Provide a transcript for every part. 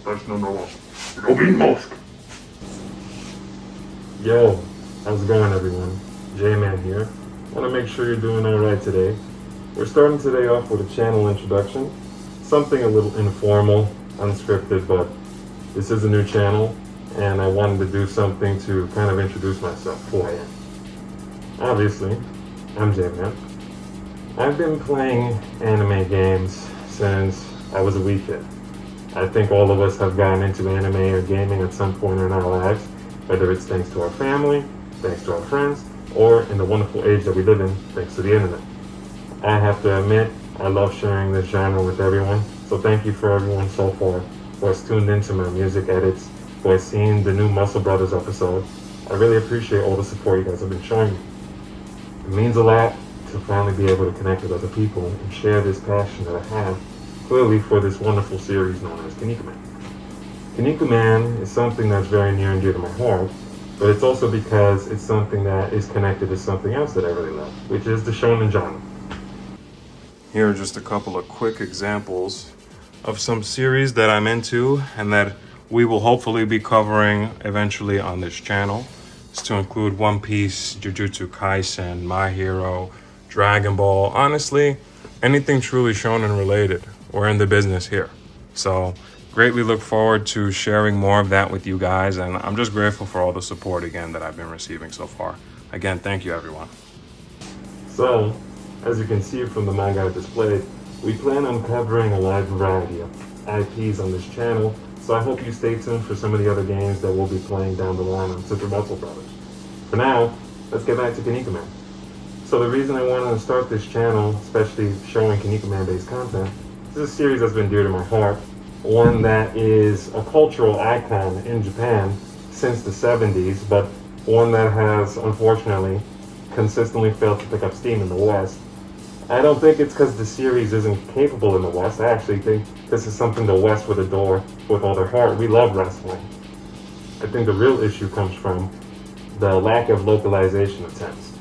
私の名はロビン・マスク。 Yo, how's it going everyone? Jman here. Want to make sure you're doing alright today. We're starting today off with a channel introduction. Something a little informal, unscripted, but this is a new channel and I wanted to do something to kind of introduce myself for you. Obviously, I'm Jman. I've been playing anime games since I was a wee kid. I think all of us have gotten into anime or gaming at some point in our lives, whether it's thanks to our family, thanks to our friends, or in the wonderful age that we live in, thanks to the internet. I have to admit, I love sharing this genre with everyone, so thank you for everyone so far who has tuned into my music edits, who has seen the new Muscle Brothers episode. I really appreciate all the support you guys have been showing me. It means a lot to finally be able to connect with other people and share this passion that I have clearly for this wonderful series known as Kinnikuman. Kinnikuman is something that's very near and dear to my heart, but it's also because it's something that is connected to something else that I really love, which is the shonen genre. Here are just a couple of quick examples of some series that I'm into and that we will hopefully be covering eventually on this channel. It's to include One Piece, Jujutsu Kaisen, My Hero, Dragon Ball, honestly, anything truly shonen related. We're in the business here. So greatly look forward to sharing more of that with you guys, and I'm just grateful for all the support again that I've been receiving so far. Again, thank you everyone. So, as you can see from the manga displayed, we plan on covering a wide variety of IPs on this channel, so I hope you stay tuned for some of the other games that we'll be playing down the line on Super Muscle Brothers. For now, let's get back to Kinnikuman. So the reason I wanted to start this channel, especially showing Kinnikuman based content, this is a series that's been dear to my heart, one that is a cultural icon in Japan since the 70s, but one that has, unfortunately, consistently failed to pick up steam in the West. I don't think it's because the series isn't capable in the West. I actually think this is something the West would adore with all their heart. We love wrestling. I think the real issue comes from the lack of localization attempts.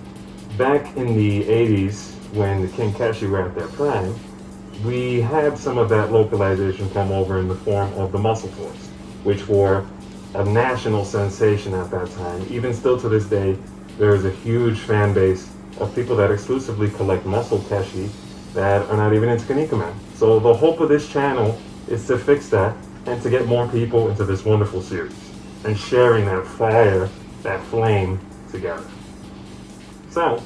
Back in the 80s, when the Kinkeshi were at their prime, we had some of that localization come over in the form of the Muscle Toys, which were a national sensation at that time. Even still to this day, there is a huge fan base of people that exclusively collect Muscle Keshi that are not even into Kinnikuman. So the hope of this channel is to fix that and to get more people into this wonderful series and sharing that fire, that flame together. So,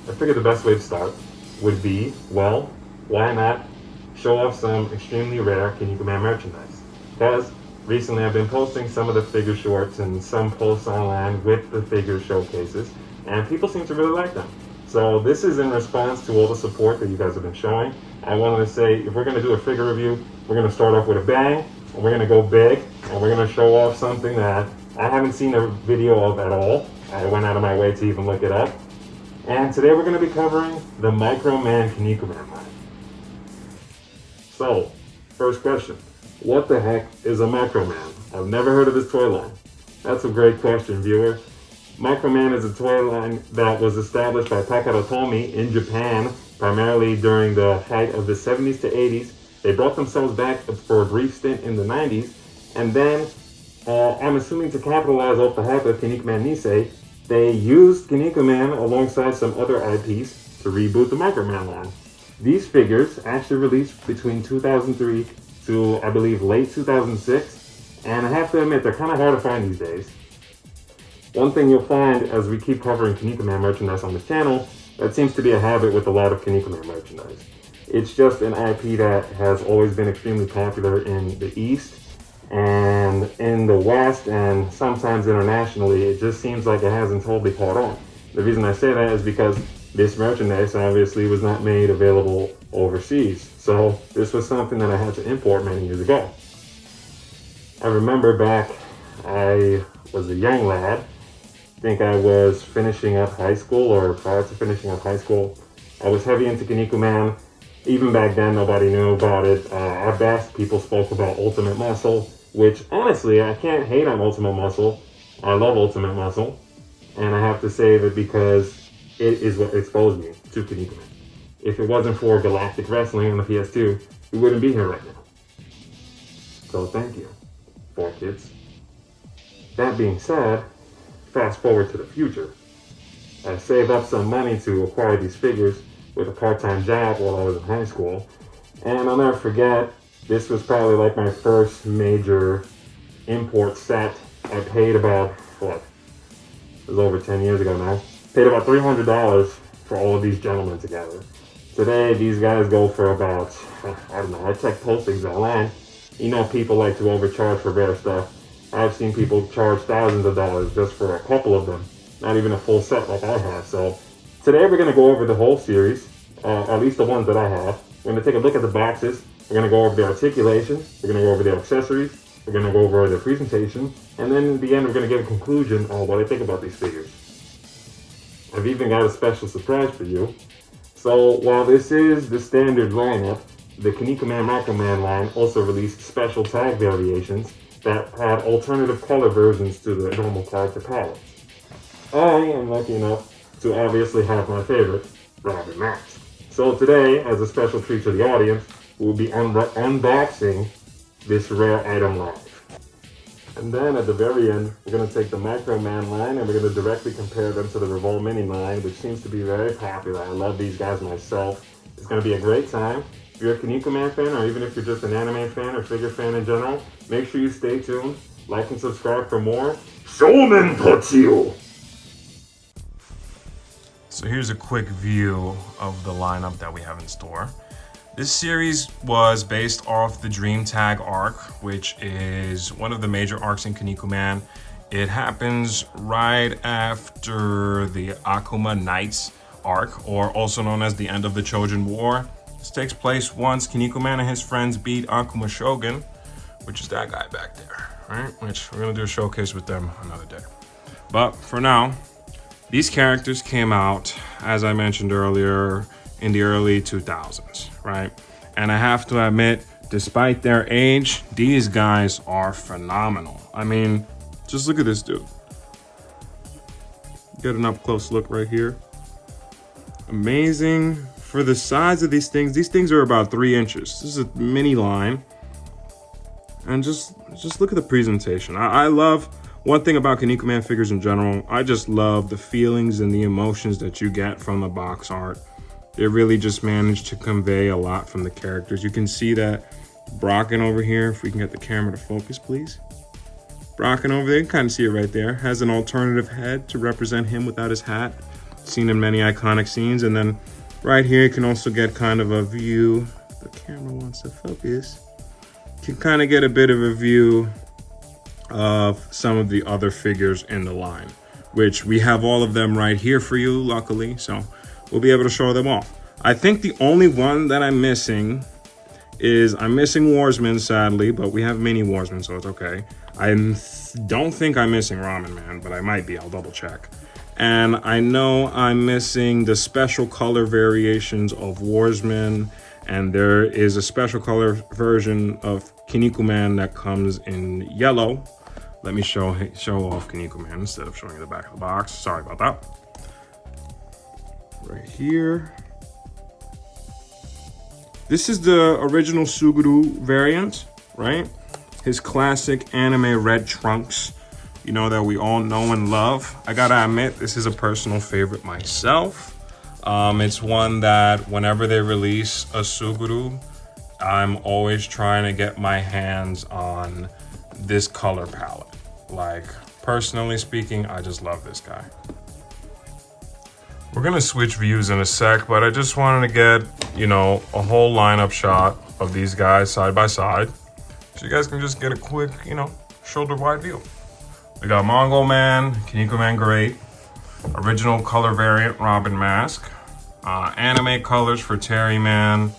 I figured the best way to start would be, well, why not show off some extremely rare Kinnikuman merchandise? Because recently I've been posting some of the figure shorts and some posts online with the figure showcases, and people seem to really like them. So this is in response to all the support that you guys have been showing. I wanted to say, if we're going to do a figure review, we're going to start off with a bang, and we're going to go big, and we're going to show off something that I haven't seen a video of at all. I went out of my way to even look it up. And today we're going to be covering the Microman Kinnikuman line. So, first question, what the heck is a Microman? I've never heard of this toy line. That's a great question, viewer. Microman is a toy line that was established by Takara Tomy in Japan, primarily during the height of the 70s to 80s. They brought themselves back for a brief stint in the 90s, and then, I'm assuming to capitalize off the hype of Kinnikuman Nisei, they used Kinnikuman alongside some other IPs to reboot the Microman line. These figures actually released between 2003 to, I believe, late 2006, and I have to admit, they're kind of hard to find these days. One thing you'll find as we keep covering Kinnikuman merchandise on this channel, that seems to be a habit with a lot of Kinnikuman merchandise. It's just an IP that has always been extremely popular in the East, and in the West, and sometimes internationally, it just seems like it hasn't totally caught on. The reason I say that is because this merchandise obviously was not made available overseas. So this was something that I had to import many years ago. I remember back, I was a young lad. I think I was finishing up high school, or prior to finishing up high school. I was heavy into Kinnikuman. Even back then, nobody knew about it. At best, people spoke about Ultimate Muscle, which honestly, I can't hate on Ultimate Muscle. I love Ultimate Muscle. And I have to say that because it is what exposed me to Kinnikuman. If it wasn't for Galactic Wrestling on the PS2, we wouldn't be here right now. So thank you. for kids. That being said, fast forward to the future. I saved up some money to acquire these figures with a part-time job while I was in high school. And I'll never forget, this was probably like my first major import set. I paid about, what? It was over 10 years ago now. Paid about $300 for all of these gentlemen together. Today, these guys go for about, I don't know, I checked postings online. You know, people like to overcharge for rare stuff. I've seen people charge thousands of dollars just for a couple of them. Not even a full set like I have. So today we're going to go over the whole series, at least the ones that I have. We're going to take a look at the boxes. We're going to go over the articulation. We're going to go over the accessories. We're going to go over the presentation. And then in the end, we're going to give a conclusion on what I think about these figures. I've even got a special surprise for you. So while this is the standard lineup, the Kinnikuman Microman line also released special tag variations that had alternative color versions to the normal character palettes. I am lucky enough to obviously have my favorite, Robin Mask. So today, as a special treat to the audience, we'll be unboxing this rare item live. And then at the very end, we're going to take the Microman line and we're going to directly compare them to the Revolt Mini line, which seems to be very popular. I love these guys myself. It's going to be a great time. If you're a Kinnikuman fan, or even if you're just an anime fan or figure fan in general, make sure you stay tuned, like and subscribe for more SHONEN TACHI. So here's a quick view of the lineup that we have in store. This series was based off the Dream Tag arc, which is one of the major arcs in Kinnikuman. It happens right after the Akuma Knights arc, or also known as the end of the Chojin War. This takes place once Kinnikuman and his friends beat Akuma Shogun, which is that guy back there, right? Which we're gonna do a showcase with them another day. But for now, these characters came out, as I mentioned earlier, in the early 2000s, right? And I have to admit, despite their age, these guys are phenomenal. I mean, just look at this dude. Get an up close look right here. Amazing. For the size of these things are about 3 inches. This is a mini line. And just look at the presentation. I love, one thing about Kinnikuman figures in general, I just love the feelings and the emotions that you get from the box art. They really just managed to convey a lot from the characters. You can see that Brocken over here, if we can get the camera to focus, please. Brocken over there, you can kind of see it right there, has an alternative head to represent him without his hat. Seen in many iconic scenes. And then right here, you can also get kind of a view. The camera wants to focus. You can kind of get a bit of a view of some of the other figures in the line, which we have all of them right here for you, luckily. So we'll be able to show them off. I think the only one that I'm missing is, I'm missing Warsman, sadly, but we have mini Warsman, so it's okay. I don't think I'm missing Ramen Man, but I might be, I'll double check. And I know I'm missing the special color variations of Warsman, and there is a special color version of Kinnikuman that comes in yellow. Let me show off Kinnikuman instead of showing you the back of the box. Sorry about that. Right here. This is the original Suguru variant, right? His classic anime red trunks, you know, that we all know and love. I gotta admit, this is a personal favorite myself. It's one that whenever they release a Suguru, I'm always trying to get my hands on this color palette. Like, personally speaking, I just love this guy. We're gonna switch views in a sec, but I just wanted to get, you know, a whole lineup shot of these guys side by side, so you guys can just get a quick, you know, shoulder wide view. We got Mongol Man, Kinnikuman Great, original color variant Robin Mask, anime colors for Terry Man.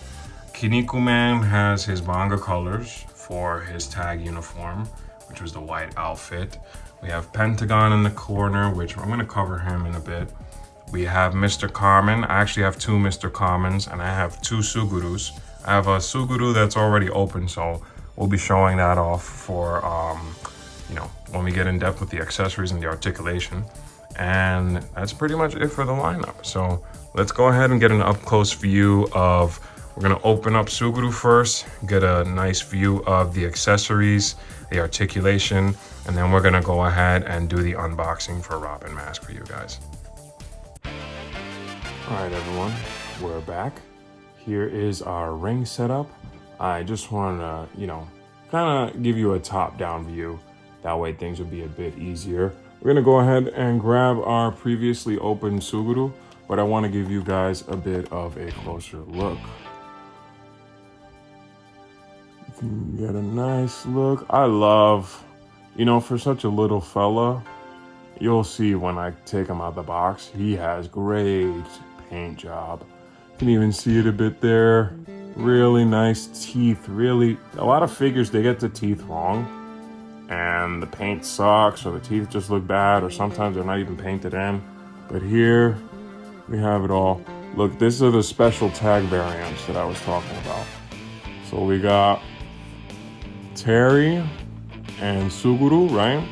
Kinnikuman has his manga colors for his tag uniform, which was the white outfit. We have Pentagon in the corner, which I'm gonna cover him in a bit. We have Mr. Carmen. I actually have 2 Mr. Carmens, and I have 2 Sugurus. I have a Suguru that's already open, so we'll be showing that off for, you know, when we get in depth with the accessories and the articulation. And that's pretty much it for the lineup. So let's go ahead and get an up close view of We're gonna open up Suguru first, get a nice view of the accessories, the articulation, and then we're gonna go ahead and do the unboxing for Robin Mask for you guys. All right, everyone, we're back. Here is our ring setup. I just wanna, kind of give you a top-down view. That way things will be a bit easier. We're gonna go ahead and grab our previously opened Suguru, but I wanna give you guys a bit of a closer look. You can get a nice look. I love, for such a little fella, you'll see when I take him out the box, he has great paint job. You can even see it a bit there. Really nice teeth. Really, a lot of figures, they get the teeth wrong and the paint sucks, or the teeth just look bad, or sometimes they're not even painted in. But here we have it all. Look, these are the special tag variants that I was talking about. So we got Terry and Suguru, right?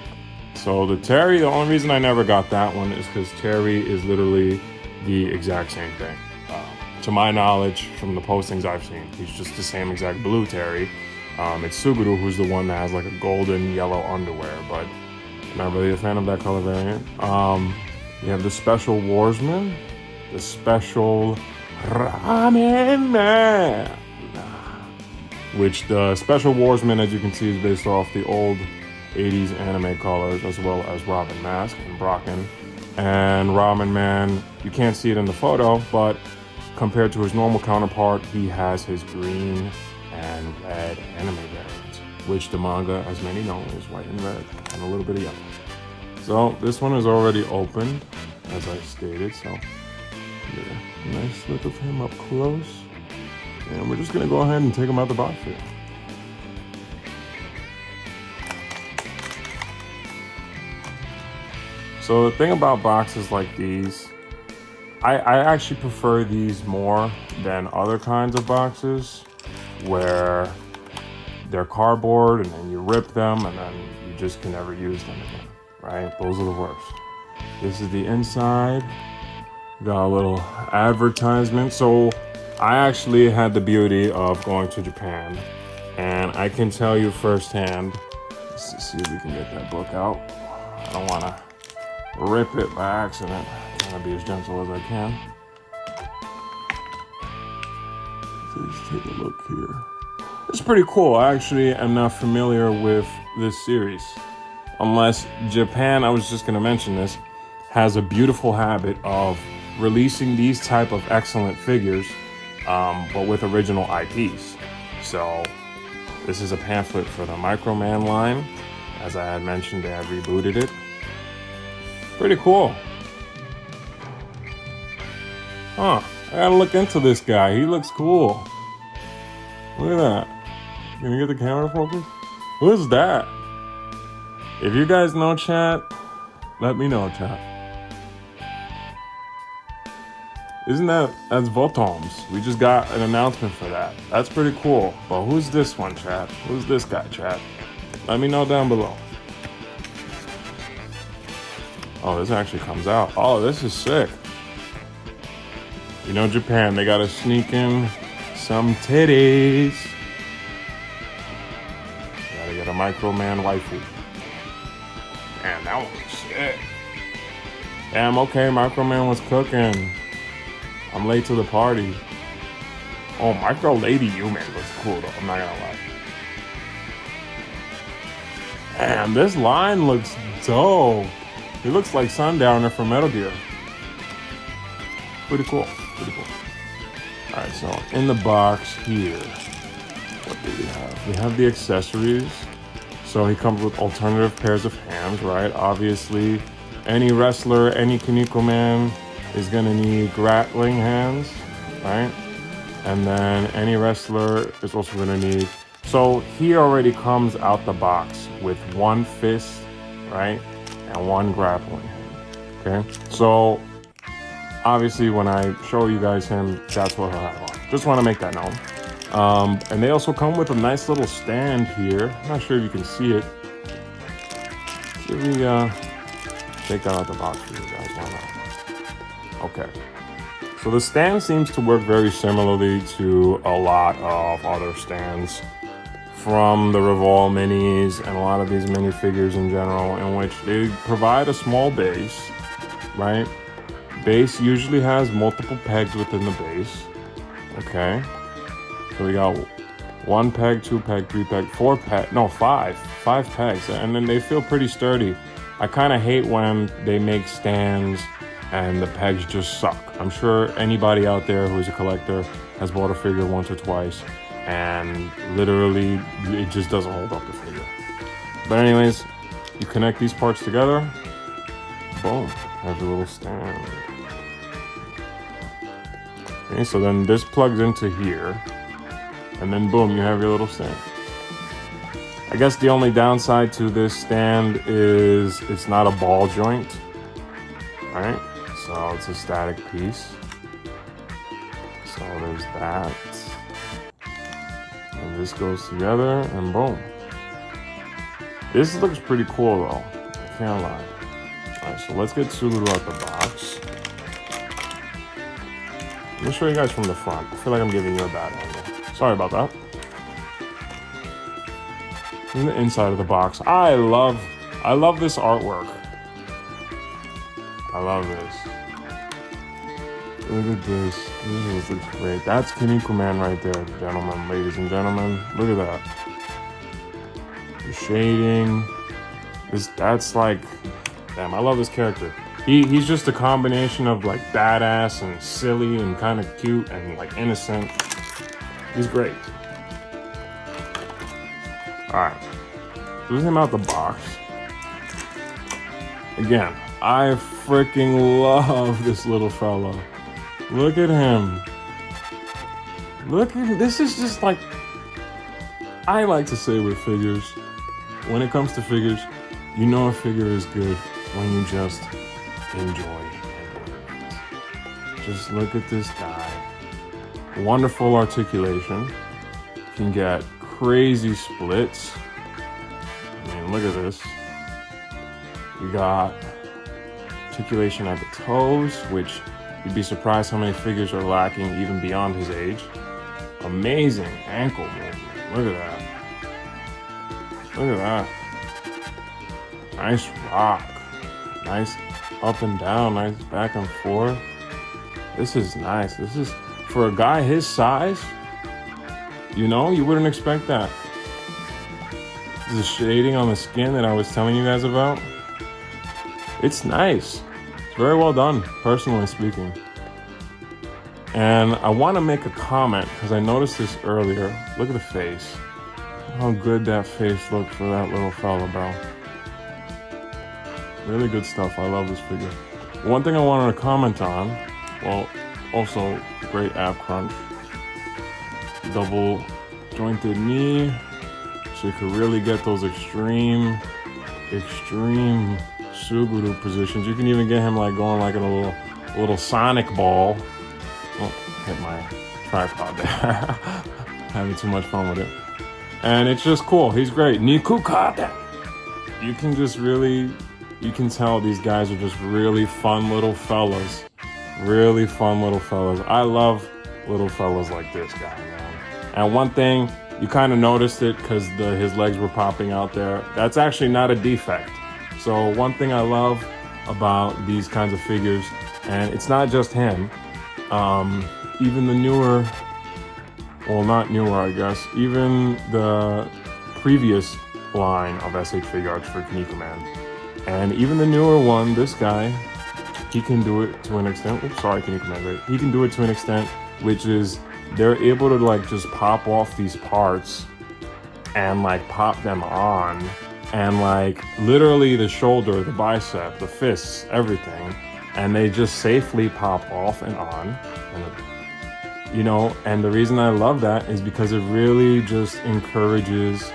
So the Terry, the only reason I never got that one is because Terry is literally the exact same thing. To my knowledge, from the postings I've seen, he's just the same exact blue Terry. It's Suguru who's the one that has like a golden yellow underwear, but I'm not really a fan of that color variant. You have the Special Warsman, the Special Ramen Man, which the Special Warsman, as you can see, is based off the old 80s anime colors, as well as Robin Mask and Brocken. And Ramen Man, you can't see it in the photo, but compared to his normal counterpart, he has his green and red anime variants, which the manga, as many know, is white and red, and a little bit of yellow. So this one is already opened, as I stated, so get a nice look of him up close. And we're just gonna go ahead and take him out the box here. So the thing about boxes like these, I actually prefer these more than other kinds of boxes where they're cardboard and then you rip them and then you just can never use them again, right? Those are the worst. This is the inside. Got a little advertisement. So I actually had the beauty of going to Japan, and I can tell you firsthand, let's see if we can get that book out. I don't want to rip it by accident. I'm gonna be as gentle as I can. So just take a look here. It's pretty cool. I actually am not familiar with this series. Unless Japan, I was just gonna mention this, has a beautiful habit of releasing these type of excellent figures, but with original IPs. So this is a pamphlet for the Microman line. As I had mentioned, they have rebooted it. Pretty cool. Huh, I gotta look into this guy. He looks cool. Look at that. Can you get the camera focus? Who's that? If you guys know, chat, let me know, chat. That's Votoms. We just got an announcement for that. That's pretty cool. But who's this one, chat? Who's this guy, chat? Let me know down below. Oh, this actually comes out. Oh, this is sick. Japan, they gotta sneak in some titties. Gotta get a Microman waifu. Damn, that one was sick. Damn, okay, Microman was cooking. I'm late to the party. Oh, Micro Lady Human looks cool though, I'm not gonna lie. Damn, this line looks dope. He looks like Sundowner from Metal Gear. Pretty cool, pretty cool. All right, so in the box here, what do we have? We have the accessories. So he comes with alternative pairs of hands, right? Obviously, any wrestler, any Kinnikuman is gonna need grappling hands, right? And then any wrestler is also gonna need, so he already comes out the box with one fist, right? And one grappling hand, okay? So obviously when I show you guys him, that's what he'll have on. Just wanna make that known. And they also come with a nice little stand here. I'm not sure if you can see it. See if we take that out the box for you guys, why not? Okay, So the stand seems to work very similarly to a lot of other stands from the Revol minis and a lot of these minifigures in general, in which they provide a small base, right? Base usually has multiple pegs within the base. Okay, so we got 1 peg, 2 peg, 3 peg, 4 peg, no, 5 pegs, and then they feel pretty sturdy. I kind of hate when they make stands and the pegs just suck. I'm sure anybody out there who's a collector has bought a figure once or twice and literally it just doesn't hold up the figure. But anyways, you connect these parts together, boom, have your little stand. Okay, so then this plugs into here, and then boom, you have your little stand. I guess the only downside to this stand is it's not a ball joint, right? So it's a static piece. So there's that. And this goes together, and boom. This looks pretty cool though, I can't lie. Alright, so let's get Suguru out the box. Let me show you guys from the front. I feel like I'm giving you a bad angle. Sorry about that. In the inside of the box, I love this artwork. I love this. Look at this. This looks great. That's Kinnikuman right there, gentlemen, ladies and gentlemen. Look at that. The shading. That's like, damn, I love this character. He's just a combination of like badass and silly and kind of cute and like innocent. He's great. Alright. So this is him out the box. Again, I freaking love this little fella. Look at him. Look at him. This is just like, I like to say with figures, when it comes to figures, you know a figure is good when you just enjoy it. Just look at this guy. Wonderful articulation. Can get crazy splits. I mean, look at this. You got articulation at the toes, which you'd be surprised how many figures are lacking even beyond his age. Amazing ankle movement. Look at that. Look at that. Nice rock. Nice up and down, nice back and forth. This is nice. This is, for a guy his size, you know, you wouldn't expect that. The shading on the skin that I was telling you guys about, it's nice. It's very well done, personally speaking. And I want to make a comment because I noticed this earlier. Look at the face. How good that face looked for that little fella, bro. Really good stuff. I love this figure. One thing I wanted to comment on, well, also great ab crunch. Double jointed knee, so you could really get those extreme Suguru positions. You can even get him like going like in a little Sonic ball. Oh, hit my tripod there. Having too much fun with it. And it's just cool. He's great. Niku Kata. You can just really, you can tell these guys are just really fun little fellas. Really fun little fellas. I love little fellas like this guy, man. And one thing, you kind of noticed it because his legs were popping out there. That's actually not a defect. So one thing I love about these kinds of figures, and it's not just him, even the newer, well, not newer, I guess, even the previous line of SH Figure Arts for Kinnikuman, and even the newer one, this guy, he can do it to an extent. Oops, sorry, Kinnikuman, right? He can do it to an extent, which is they're able to like just pop off these parts and like pop them on, and like literally the shoulder, the bicep, the fists, everything, and they just safely pop off and on. And you know, and the reason I love that is because it really just encourages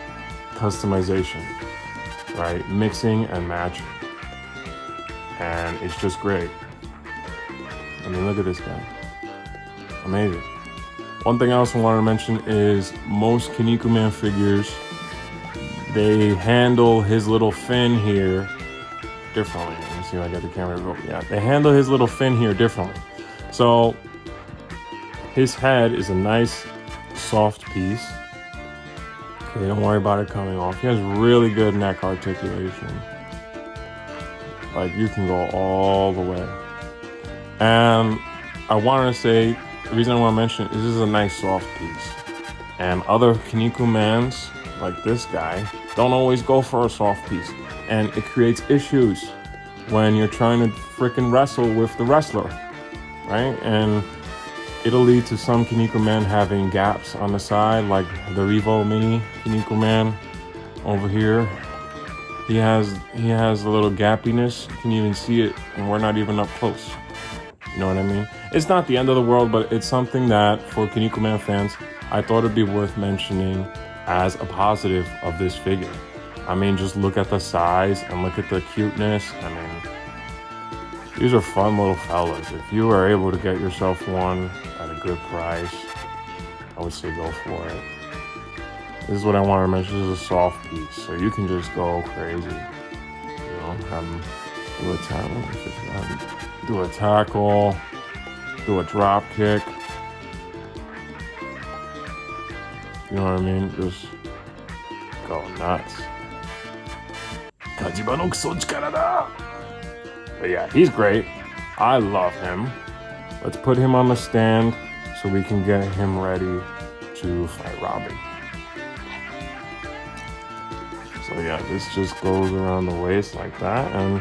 customization, right? Mixing and matching. And it's just great. I mean, look at this guy. Amazing. One thing I also want to mention is most Kinnikuman figures, they handle his little fin here differently. Let me see if I got the camera to go. Yeah, they handle his little fin here differently. So His head is a nice, soft piece. Okay, don't worry about it coming off. He has really good neck articulation. Like, you can go all the way. And I wanted to say, the reason I want to mention it is this is a nice soft piece. And other Kinnikumans, like this guy, don't always go for a soft piece. And it creates issues when you're trying to frickin' wrestle with the wrestler, right? And it'll lead to some Kinnikuman having gaps on the side, like the Revo Mini Kinnikuman over here. He has a little gappiness. You can even see it, and we're not even up close. You know what I mean? It's not the end of the world, but it's something that, for Kinnikuman fans, I thought it'd be worth mentioning as a positive of this figure. I mean, just look at the size and look at the cuteness. I mean, these are fun little fellas. If you are able to get yourself one at a good price, I would say go for it. This is what I want to mention. This is a soft piece, so you can just go crazy. You know, have them do a tackle, do a drop kick. You know what I mean? Just go nuts. But yeah, he's great. I love him. Let's put him on the stand so we can get him ready to fight Robin. So yeah, this just goes around the waist like that, and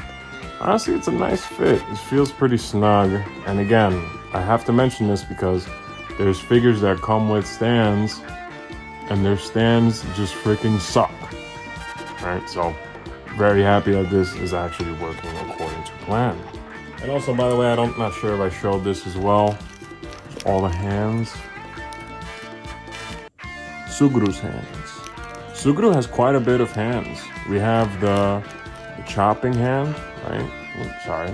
honestly, it's a nice fit. It feels pretty snug. And again, I have to mention this because there's figures that come with stands, and their stands just freaking suck. Right? So, very happy that this is actually working according to plan. And also, by the way, I'm not sure if I showed this as well. All the hands. Suguru's hands. Suguru has quite a bit of hands. We have the chopping hand, right? Oops, sorry.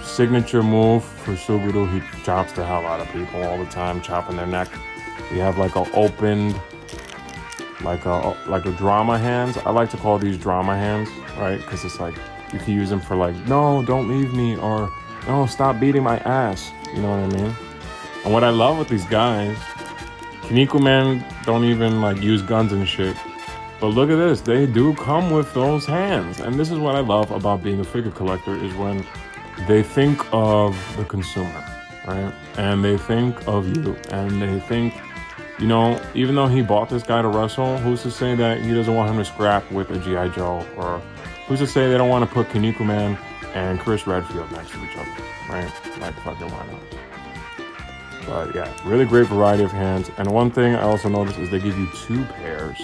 Signature move for Suguru. He chops the hell out of people all the time, chopping their neck. We have like a opened, like a drama hands. I like to call these drama hands, right? Because it's like you can use them for like, no, don't leave me, or no, stop beating my ass. You know what I mean? And what I love with these guys, Kinnikuman don't even like use guns and shit. But look at this, they do come with those hands. And this is what I love about being a figure collector, is when they think of the consumer, right? And they think of you, and they think, you know, even though he bought this guy to wrestle, who's to say that he doesn't want him to scrap with a G.I. Joe? Or who's to say they don't want to put Kinnikuman and Chris Redfield next to each other, right? Like, fucking why not? But yeah, really great variety of hands. And one thing I also noticed is they give you 2 pairs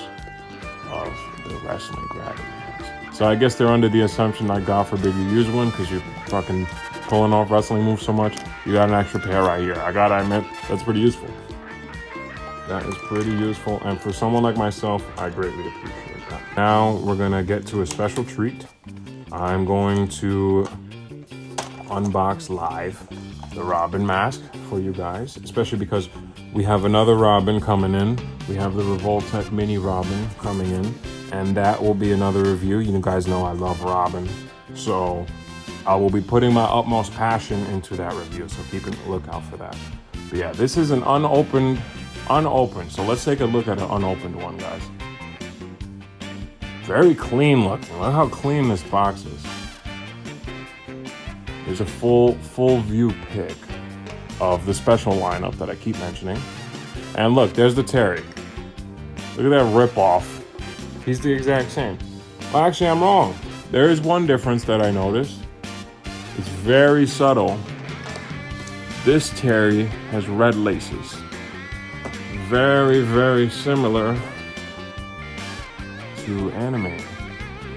of the wrestling grabbing hands. So I guess they're under the assumption that God forbid you use one because you're fucking pulling off wrestling moves so much, you got an extra pair right here. I gotta admit, that's pretty useful. That is pretty useful, and for someone like myself, I greatly appreciate that. Now we're gonna get to a special treat. I'm going to unbox live the Robin mask for you guys, especially because we have another Robin coming in. We have the Revoltech Mini Robin coming in, and that will be another review. You guys know I love Robin, so I will be putting my utmost passion into that review, so keep a lookout for that. But yeah, this is an unopened, so let's take a look at an unopened one, guys. Very clean looking. Look how clean this box is. There's a full view pic of the special lineup that I keep mentioning. And look, there's the Terry. Look at that rip-off. He's the exact same. Well, actually, I'm wrong. There is one difference that I noticed. It's very subtle. This Terry has red laces. Very, very similar to anime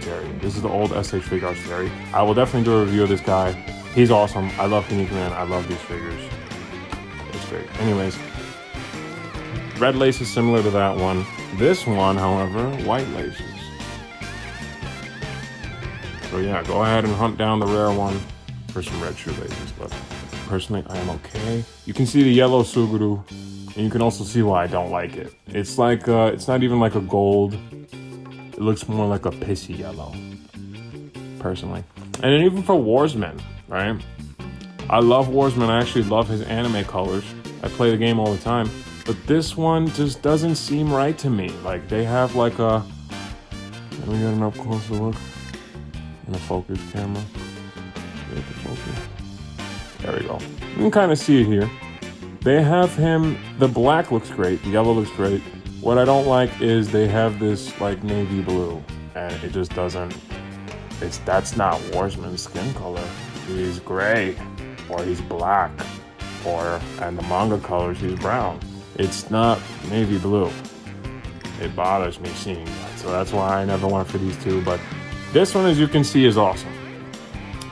Terry. This is the old SH Figure Arts Terry. I will definitely do a review of this guy. He's awesome. I love Kinnikuman. I love these figures. It's great. Anyways, red laces similar to that one. This one, however, white laces. So yeah, go ahead and hunt down the rare one for some red shoelaces. But personally, I am okay. You can see the yellow Suguru, and you can also see why I don't like it. It's like, it's not even like a gold. It looks more like a pissy yellow, personally. And then even for Warsman, right? I love Warsman. I actually love his anime colors. I play the game all the time. But this one just doesn't seem right to me. Like, they have like a... Let me get an up closer look. In a focus camera. Get the focus. There we go. You can kind of see it here. They have him... The black looks great. The yellow looks great. What I don't like is they have this like navy blue. And it just doesn't... That's not Warsman's skin color. He's gray. Or he's black. And the manga colors, he's brown. It's not navy blue. It bothers me seeing that. So that's why I never went for these two. But this one, as you can see, is awesome.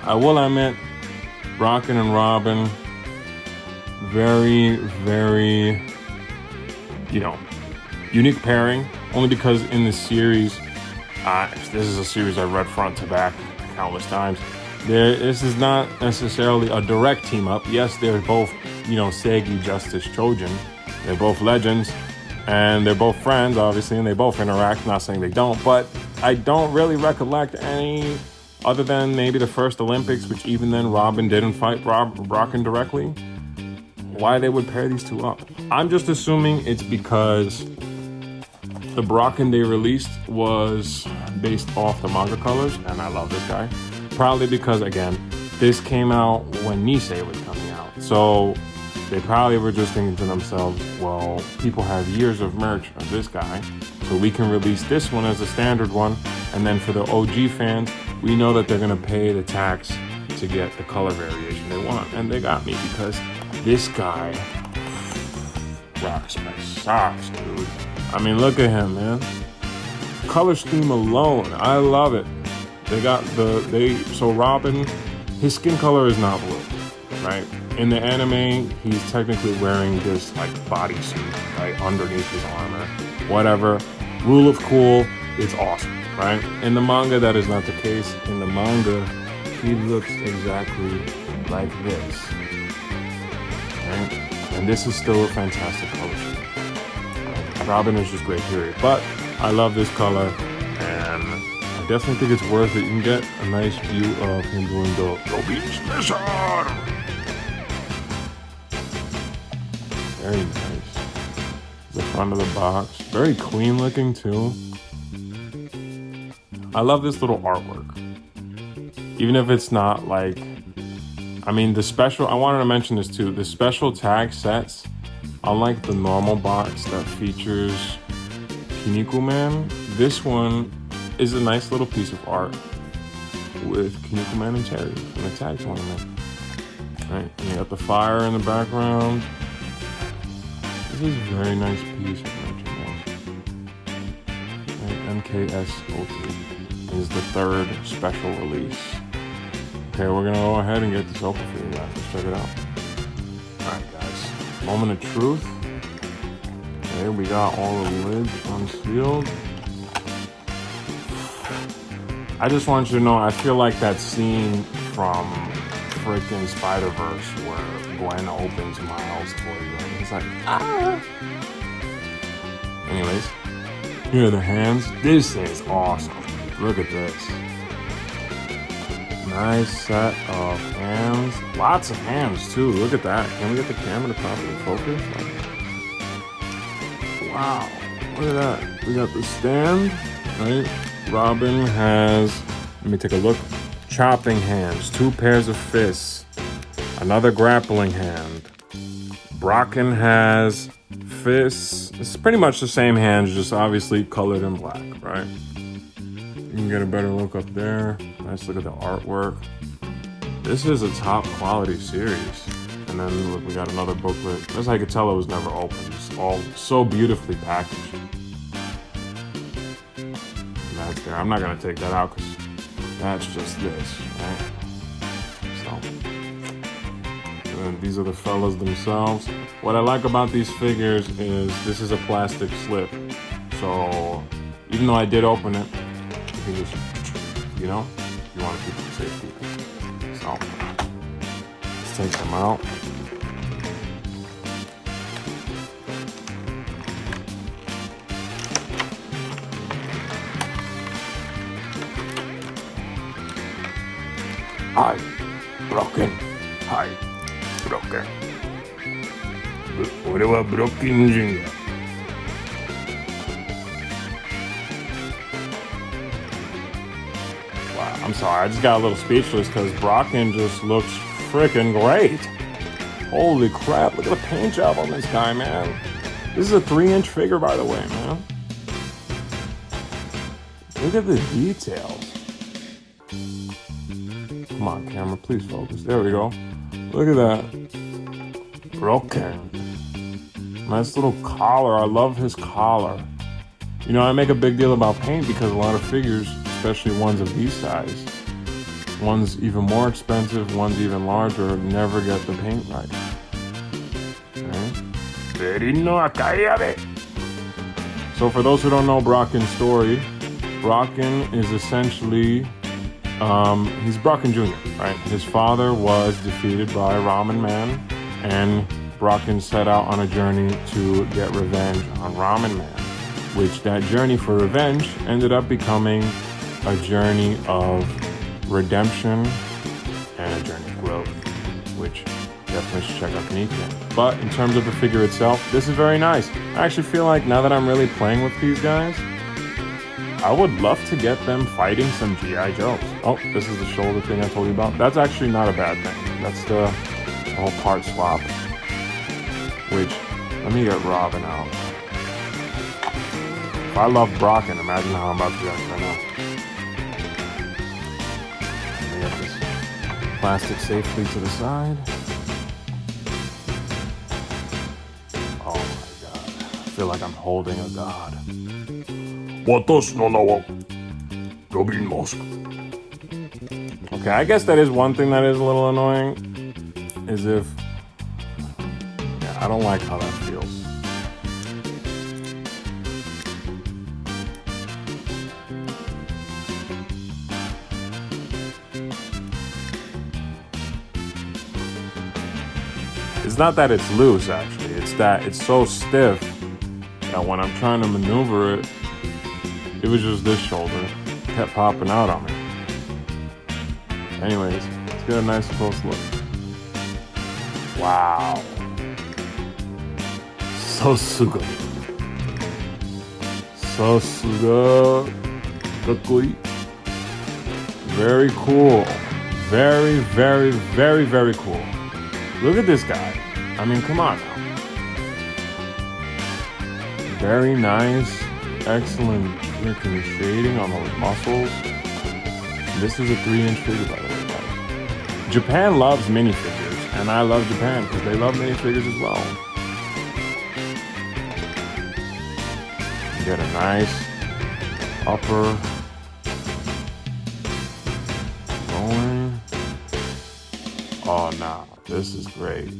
I will admit, Rockin' and Robin, very, very, unique pairing. Only because in the series, this is a series I've read front to back countless times. This is not necessarily a direct team up. Yes, they're both, Seigi, Justice, Chojin. They're both legends, and they're both friends, obviously, and they both interact. Not saying they don't, but I don't really recollect any, other than maybe the first Olympics, which even then Robin didn't fight Brocken directly, why they would pair these two up. I'm just assuming it's because the Brocken they released was based off the manga colors, and I love this guy. Probably because, again, this came out when Nisei was coming out. So they probably were just thinking to themselves, well, people have years of merch of this guy, so we can release this one as a standard one. And then for the OG fans, we know that they're going to pay the tax to get the color variation they want. And they got me because this guy rocks my socks, dude. I mean, look at him, man. Color scheme alone, I love it. So Robin, his skin color is not blue, right? In the anime, he's technically wearing this like bodysuit, right, underneath his armor. Whatever. Rule of cool, it's awesome, right? In the manga, that is not the case. In the manga, he looks exactly like this, right? And this is still a fantastic color scheme. Robin is just great, period. But I love this color, and I definitely think it's worth it. You can get a nice view of him doing the beach mission. Very nice. The front of the box. Very clean looking too. I love this little artwork. Even if it's not like... I wanted to mention this too. The special tag sets, unlike the normal box that features Kinnikuman, this one is a nice little piece of art with Kinnikuman and Terry in the tag tournament. Right, and you got the fire in the background. This is a very nice piece of merchandise. Right, MKS02 is the third special release. Okay, we're gonna go ahead and get this open for you guys. Let's check it out. Alright guys, moment of truth. Okay, we got all the lids unsealed. I just want you to know, I feel like that scene from freaking Spider-Verse where Gwen opens Miles' toy and he's like, ah! Anyways, here are the hands. This is awesome. Look at this. Nice set of hands. Lots of hands too. Look at that. Can we get the camera to properly focus? Wow. Look at that. We got the stand, right? Robin has, let me take a look. Chopping hands, 2 pairs of fists, another grappling hand. Brocken has fists. It's pretty much the same hands, just obviously colored in black, right? You can get a better look up there. Nice look at the artwork. This is a top quality series. And then look, we got another booklet. That's how you could tell it was never opened. It's all so beautifully packaged. And that's there. I'm not gonna take that out because that's just this, right? So, and then these are the fellas themselves. What I like about these figures is this is a plastic slip. So even though I did open it, you can just, you want to keep it safe. So let's take them out. Hi, Brocken. Hi, Brocken. 俺はブロッキンジュニア。Wow, I'm sorry, I just got a little speechless because Brocken just looks freaking great. Holy crap, look at the paint job on this guy, man. This is a 3-inch figure, by the way, man. Look at the details. Come on, camera, please focus. There we go. Look at that. Broken. Nice little collar. I love his collar. You know, I make a big deal about paint because a lot of figures, especially ones of these size, ones even more expensive, ones even larger, never get the paint right. Okay? So for those who don't know Brocken's story, Brocken is essentially, he's Brocken Jr., right? His father was defeated by Ramen Man, and Brocken set out on a journey to get revenge on Ramen Man, which that journey for revenge ended up becoming a journey of redemption and a journey of growth, which definitely should check out Kinnikuman. But in terms of the figure itself, this is very nice. I actually feel like now that I'm really playing with these guys, I would love to get them fighting some G.I. Joes. Oh, this is the shoulder thing I told you about. That's actually not a bad thing. That's the whole part swap. Which, let me get Robin out. If I love Brocken, imagine how I'm about to react right now. Let me get this plastic safely to the side. Oh my god. I feel like I'm holding a god. 私の名はロビン・マスク。 Okay, I guess that is one thing that is a little annoying. Is if... Yeah, I don't like how that feels. It's not that it's loose, actually. It's that it's so stiff that when I'm trying to maneuver it, it was just this shoulder kept popping out on me. Anyways, let's get a nice close look. Wow. So suga. So suga. Kakui. Very cool. Very, very, very, very cool. Look at this guy. I mean, come on now. Very nice. Excellent freaking shading on those muscles. This is a 3-inch figure, by the way, guys. Japan loves minifigures, and I love Japan because they love minifigures as well. You get a nice upper going. Oh, nah, this is great.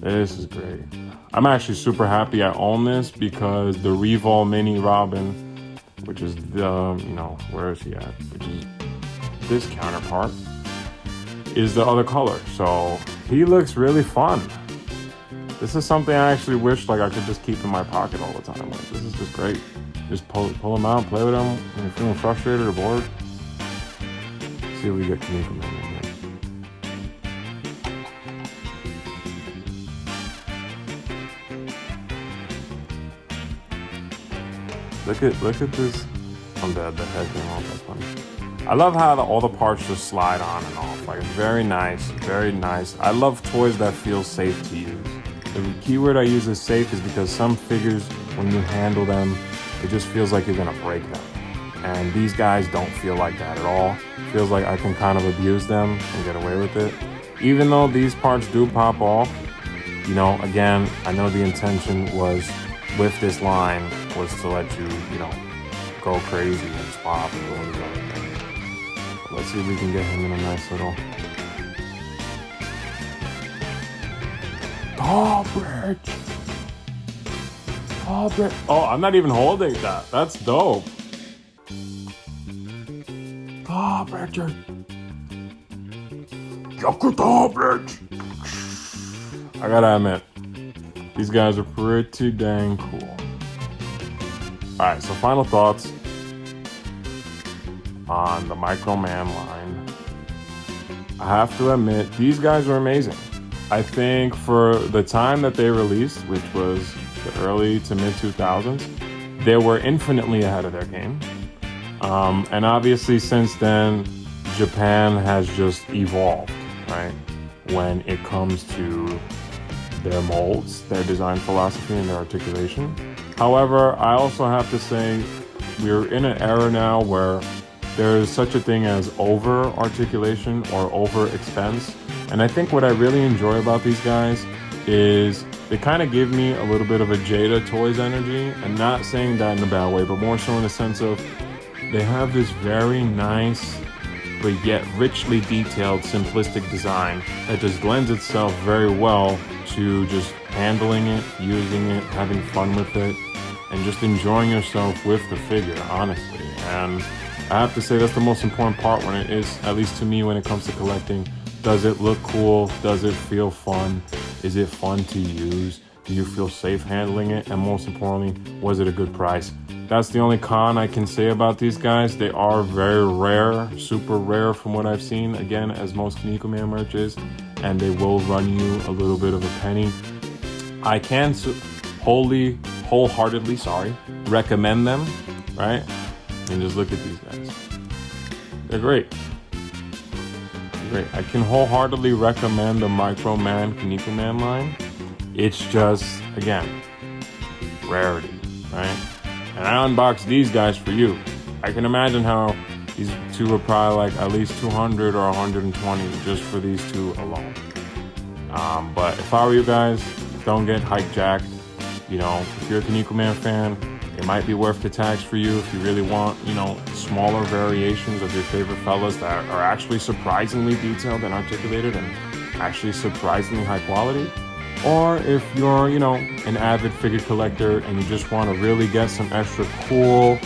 This is great. I'm actually super happy I own this because the Revol Mini Robin, which is the, you know, where is he at? Which is this counterpart, is the other color. So he looks really fun. This is something I actually wish like I could just keep in my pocket all the time. Like, this is just great. Just pull them out, play with them when you're feeling frustrated or bored. Let's see if we get Kinnikuman in here. Look at this. I'm dead. The head came off. That's funny. I love how all the parts just slide on and off. Like, very nice, very nice. I love toys that feel safe to use. The keyword I use is safe is because some figures, when you handle them, it just feels like you're gonna break them. And these guys don't feel like that at all. It feels like I can kind of abuse them and get away with it. Even though these parts do pop off, you know, again, I know the intention was with this line was to let you, you know, go crazy and swap and do all these other things. But let's see if we can get him in a nice little bridge. Bridge. Oh, I'm not even holding that. That's dope. Bridge. Bridge. I gotta admit, these guys are pretty dang cool. Alright, so final thoughts on the Microman line. I have to admit, these guys are amazing. I think for the time that they released, which was the early to mid 2000s, they were infinitely ahead of their game. And obviously since then, Japan has just evolved, right? When it comes to their molds, their design philosophy, and their articulation. However, I also have to say we're in an era now where there is such a thing as over-articulation or over-expense. And I think what I really enjoy about these guys is they kind of give me a little bit of a Jada Toys energy, and not saying that in a bad way, but more so in the sense of they have this very nice but yet richly detailed, simplistic design that just lends itself very well to just handling it, using it, having fun with it, and just enjoying yourself with the figure, honestly. And I have to say that's the most important part when it is, at least to me, when it comes to collecting. Does it look cool? Does it feel fun? Is it fun to use? Do you feel safe handling it? And most importantly, was it a good price? That's the only con I can say about these guys. They are very rare, super rare from what I've seen, again, as most Kinnikuman merch is, and they will run you a little bit of a penny. I can wholeheartedly, recommend them, right? And just look at these guys. They're great. Great. I can wholeheartedly recommend the Microman Kinnikuman line. It's just, again, rarity, right? And I unboxed these guys for you. I can imagine how these two are probably like at least 200 or 120 just for these two alone. But if I were you guys, don't get hijacked. You know, if you're a Kinnikuman fan, it might be worth the tax for you if you really want, you know, smaller variations of your favorite fellas that are actually surprisingly detailed and articulated and actually surprisingly high quality. Or if you're, you know, an avid figure collector and you just want to really get some extra cool,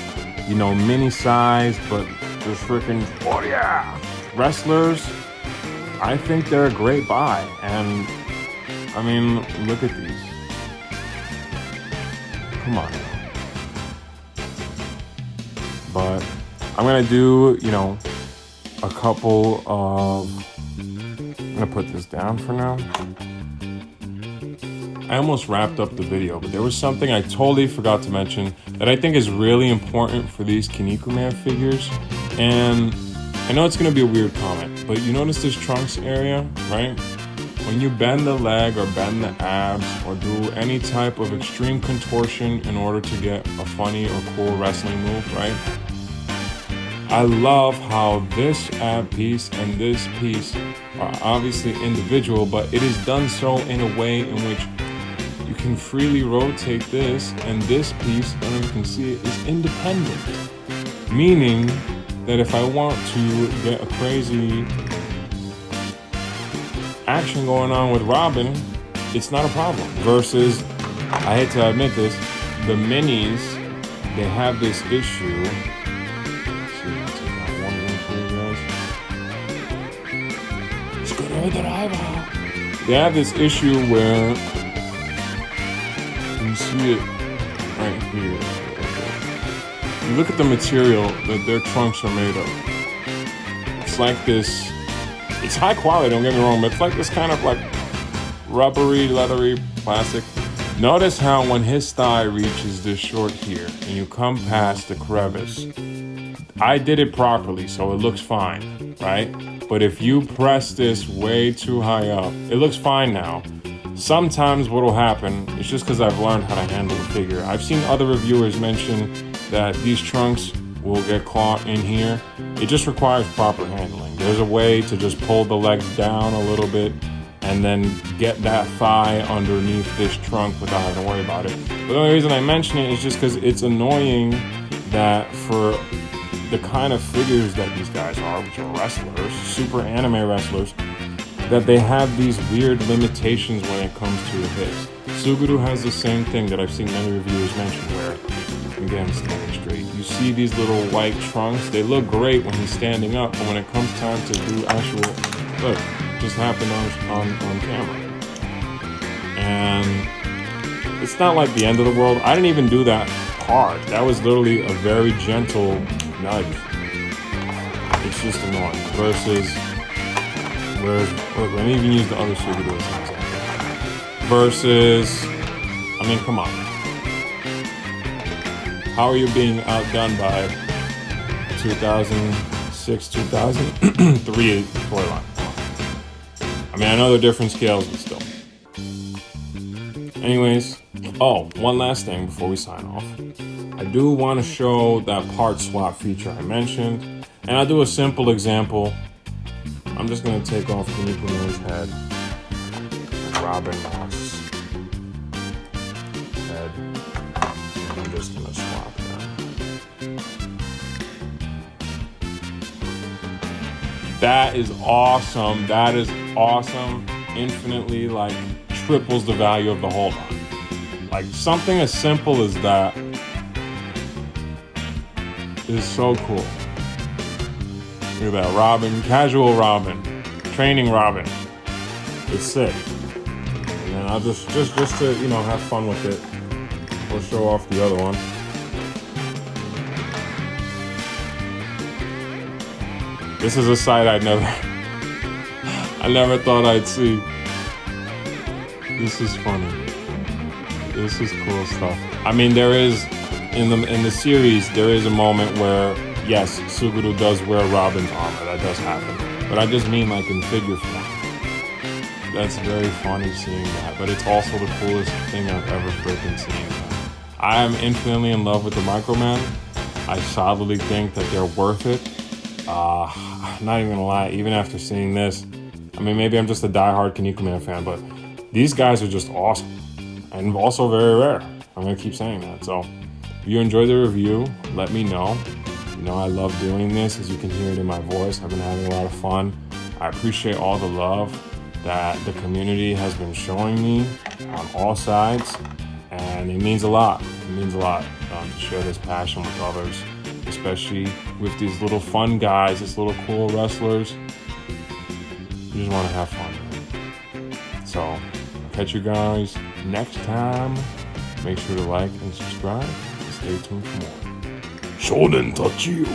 you know, mini size, but just freaking, oh yeah, wrestlers, I think they're a great buy. And I mean, look at these. Come on. But I'm gonna do, you know, a couple of, I'm gonna put this down for now. I almost wrapped up the video, but there was something I totally forgot to mention that I think is really important for these Kinnikuman figures. And I know it's gonna be a weird comment, but you notice this trunks area, right? When you bend the leg or bend the abs or do any type of extreme contortion in order to get a funny or cool wrestling move, right? I love how this ab piece and this piece are obviously individual, but it is done so in a way in which you can freely rotate this, and this piece, I don't know if you can see it, is independent. Meaning that if I want to get a crazy action going on with Robin, it's not a problem. Versus, I hate to admit this, the minis, they have this issue. Let's see, I'll take out one of them for you guys. It's gonna hurt that eyeball. They have this issue where you see it right here. You look at the material that their trunks are made of. It's like this. It's high quality, don't get me wrong, but it's like this kind of like rubbery, leathery plastic. Notice how when his thigh reaches this short here and you come past the crevice, I did it properly, so it looks fine, right? But if you press this way too high up, it looks fine now. Sometimes what will happen, it's just because I've learned how to handle the figure. I've seen other reviewers mention that these trunks will get caught in here. It just requires proper handling. There's a way to just pull the legs down a little bit and then get that thigh underneath this trunk without having to worry about it. But the only reason I mention it is just because it's annoying that for the kind of figures that these guys are, which are wrestlers, super anime wrestlers, that they have these weird limitations when it comes to the hips. Suguru has the same thing that I've seen many reviewers mention where, again, standing straight. You see these little white trunks, they look great when he's standing up, but when it comes time to do actual, look, just happened on camera. And it's not like the end of the world. I didn't even do that hard. That was literally a very gentle nudge. It's just annoying. Versus, look, let me even use the other Suguru as an example. versus, I mean, come on. How are you being outdone by 2006, 2003 toy line? I mean, I know they're different scales, but still. Anyways, one last thing before we sign off. I do want to show that part swap feature I mentioned, and I'll do a simple example. I'm just going to take off Kinnikuman's head, Robin Moss head, and I'm just going to swap them. That is awesome. That is awesome. Infinitely, like, triples the value of the hold on. Like, something as simple as that is so cool. Look at that, Robin, casual Robin, training Robin. It's sick. And then I'll just to, have fun with it, we'll show off the other one. This is a sight I never thought I'd see. This is funny. This is cool stuff. I mean, there is, in the series, there is a moment where, yes, Suguru does wear Robin's armor. That does happen. But I just mean like in figure form. That's very funny seeing that. But it's also the coolest thing I've ever freaking seen. I am infinitely in love with the Microman. I solidly think that they're worth it. I'm not even gonna lie, even after seeing this, I mean, maybe I'm just a diehard Kinnikuman fan, but these guys are just awesome. And also very rare. I'm gonna keep saying that. So if you enjoyed the review, let me know. You know, I love doing this, as you can hear it in my voice. I've been having a lot of fun. I appreciate all the love that the community has been showing me on all sides, and it means a lot. It means a lot to share this passion with others, especially with these little fun guys, these little cool wrestlers. You just want to have fun. So, I'll catch you guys next time. Make sure to like and subscribe. Stay tuned for more. Shonen Tachi.